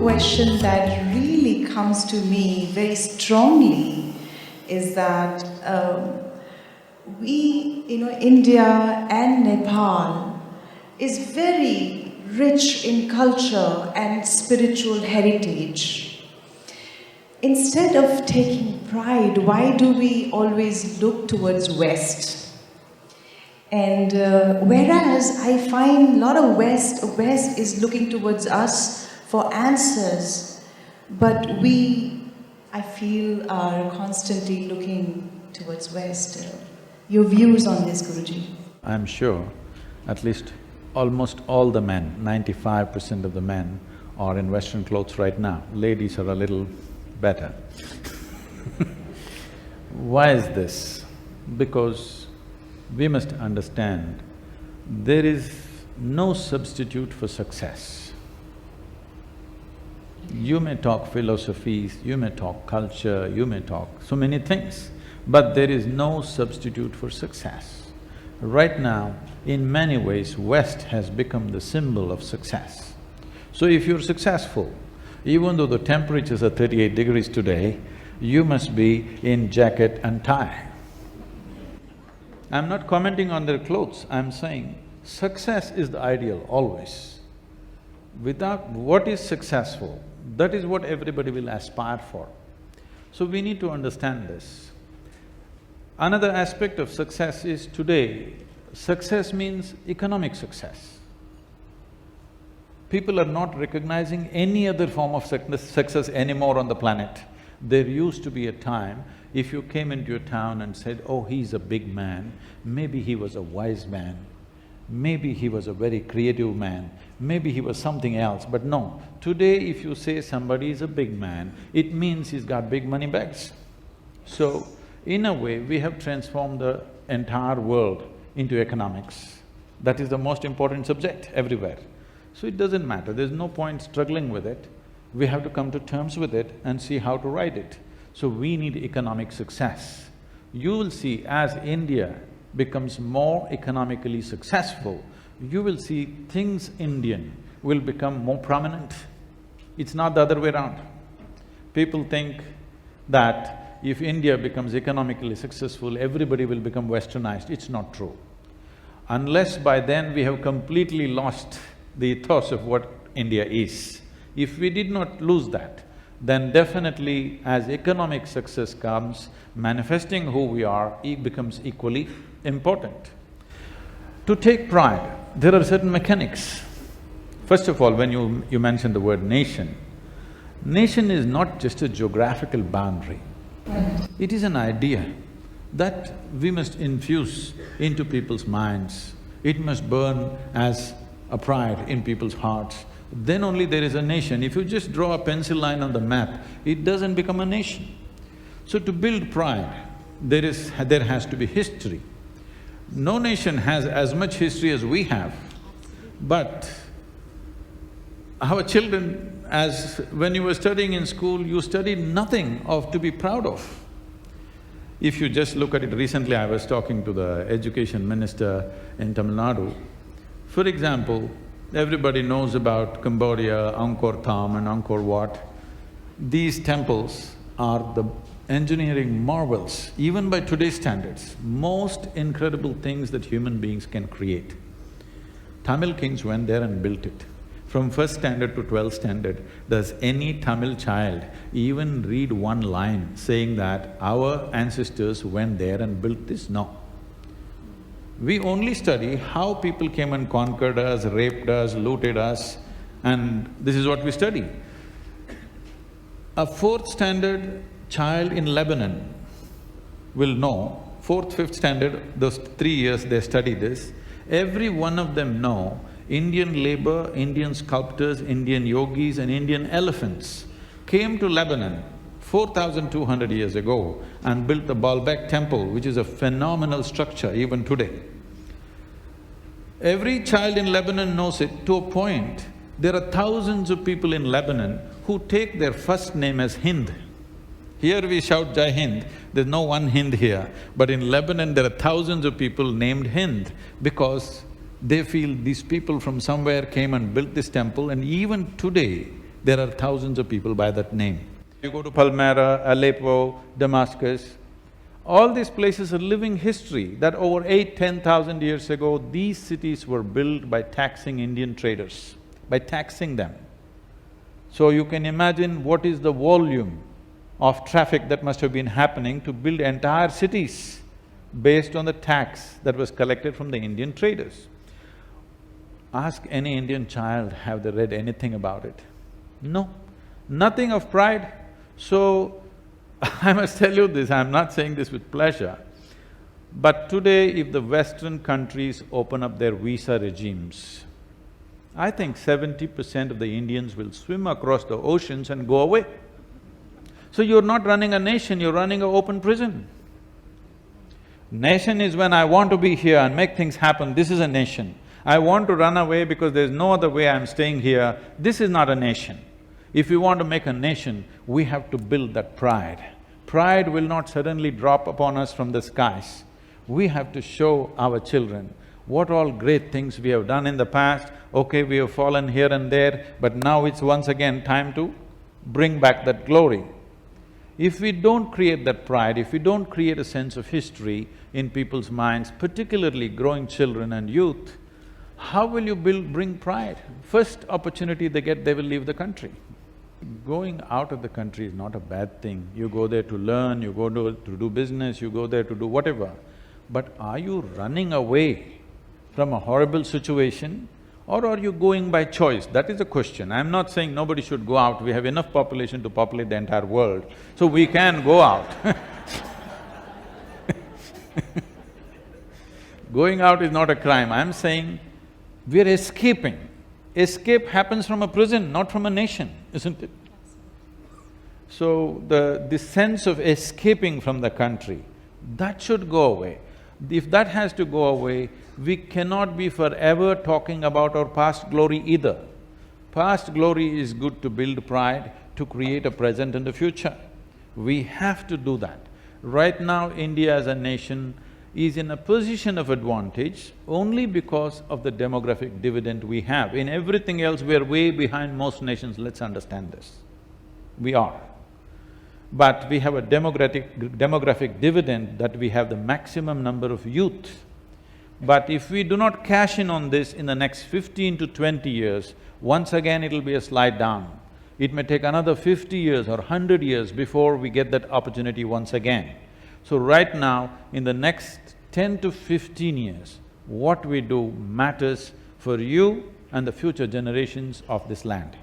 question that really comes to me very strongly is that India and Nepal is very rich in culture and spiritual heritage. Instead of taking pride, why do we always look towards West? And whereas I find a lot of West is looking towards us for answers, but I feel, are constantly looking towards West. Your views on this, Guruji? I'm sure at least almost all the men, 95% of the men are in Western clothes right now. Ladies are a little better. Why is this? Because we must understand there is no substitute for success. You may talk philosophies, you may talk culture, you may talk so many things, but there is no substitute for success. Right now, in many ways, West has become the symbol of success. So if you're successful, even though the temperatures are 38 degrees today, you must be in jacket and tie. I'm not commenting on their clothes, I'm saying success is the ideal always. Without what is successful, that is what everybody will aspire for. So we need to understand this. Another aspect of success is today, success means economic success. People are not recognizing any other form of success anymore on the planet. There used to be a time, if you came into a town and said, oh, he's a big man, maybe he was a wise man, maybe he was a very creative man, maybe he was something else, but no. Today if you say somebody is a big man, it means he's got big money bags. So, in a way, we have transformed the entire world into economics. That is the most important subject everywhere. So it doesn't matter, there's no point struggling with it. We have to come to terms with it and see how to ride it. So we need economic success. You will see as India becomes more economically successful, you will see things Indian will become more prominent. It's not the other way around. People think that if India becomes economically successful, everybody will become westernized. It's not true. Unless by then we have completely lost the ethos of what India is. If we did not lose that, then definitely as economic success comes, manifesting who we are, it becomes equally important. To take pride, there are certain mechanics. First of all, when you mentioned the word nation, nation is not just a geographical boundary. It is an idea that we must infuse into people's minds. It must burn as a pride in people's hearts. Then only there is a nation. If you just draw a pencil line on the map, it doesn't become a nation. So to build pride, there has to be history. No nation has as much history as we have, but our children, when you were studying in school, you studied nothing to be proud of. If you just look at it, recently I was talking to the education minister in Tamil Nadu. For example, everybody knows about Cambodia, Angkor Thom and Angkor Wat. These temples are the engineering marvels, even by today's standards, most incredible things that human beings can create. Tamil kings went there and built it. From first standard to 12th standard, does any Tamil child even read one line saying that our ancestors went there and built this? No. We only study how people came and conquered us, raped us, looted us, and this is what we study. A fourth standard child in Lebanon will know, fourth, fifth standard, those 3 years they study this, every one of them know Indian labor, Indian sculptors, Indian yogis and Indian elephants came to Lebanon 4,200 years ago and built the Baalbek temple, which is a phenomenal structure even today. Every child in Lebanon knows it to a point. There are thousands of people in Lebanon who take their first name as Hind. Here we shout Jai Hind, there's no one Hind here, but in Lebanon there are thousands of people named Hind because they feel these people from somewhere came and built this temple, and even today There are thousands of people by that name. You go to Palmyra, Aleppo, Damascus, all these places are living history that over 8,000–10,000 years ago, these cities were built by taxing Indian traders, by taxing them. So you can imagine what is the volume of traffic that must have been happening to build entire cities based on the tax that was collected from the Indian traders. Ask any Indian child, have they read anything about it? No, nothing of pride. So, I must tell you this, I'm not saying this with pleasure, but today if the Western countries open up their visa regimes, I think 70% of the Indians will swim across the oceans and go away. So you're not running a nation, you're running an open prison. Nation is when I want to be here and make things happen, this is a nation. I want to run away because there's no other way I'm staying here, this is not a nation. If we want to make a nation, we have to build that pride. Pride will not suddenly drop upon us from the skies. We have to show our children what all great things we have done in the past. Okay, we have fallen here and there, but now it's once again time to bring back that glory. If we don't create that pride, if we don't create a sense of history in people's minds, particularly growing children and youth, how will you bring pride? First opportunity they get, they will leave the country. Going out of the country is not a bad thing. You go there to learn, you go to do business, you go there to do whatever. But are you running away from a horrible situation or are you going by choice? That is the question. I'm not saying nobody should go out, we have enough population to populate the entire world, so we can go out Going out is not a crime, I'm saying we're escaping. Escape happens from a prison, not from a nation, isn't it? So this sense of escaping from the country, that should go away. If that has to go away, we cannot be forever talking about our past glory either. Past glory is good to build pride, to create a present and a future. We have to do that. Right now, India as a nation is in a position of advantage only because of the demographic dividend we have. In everything else, we are way behind most nations, let's understand this. We are. But we have a demographic dividend that we have the maximum number of youth. But if we do not cash in on this in the next 15 to 20 years, once again it'll be a slide down. It may take another 50 years or 100 years before we get that opportunity once again. So right now, in the next 10 to 15 years, what we do matters for you and the future generations of this land.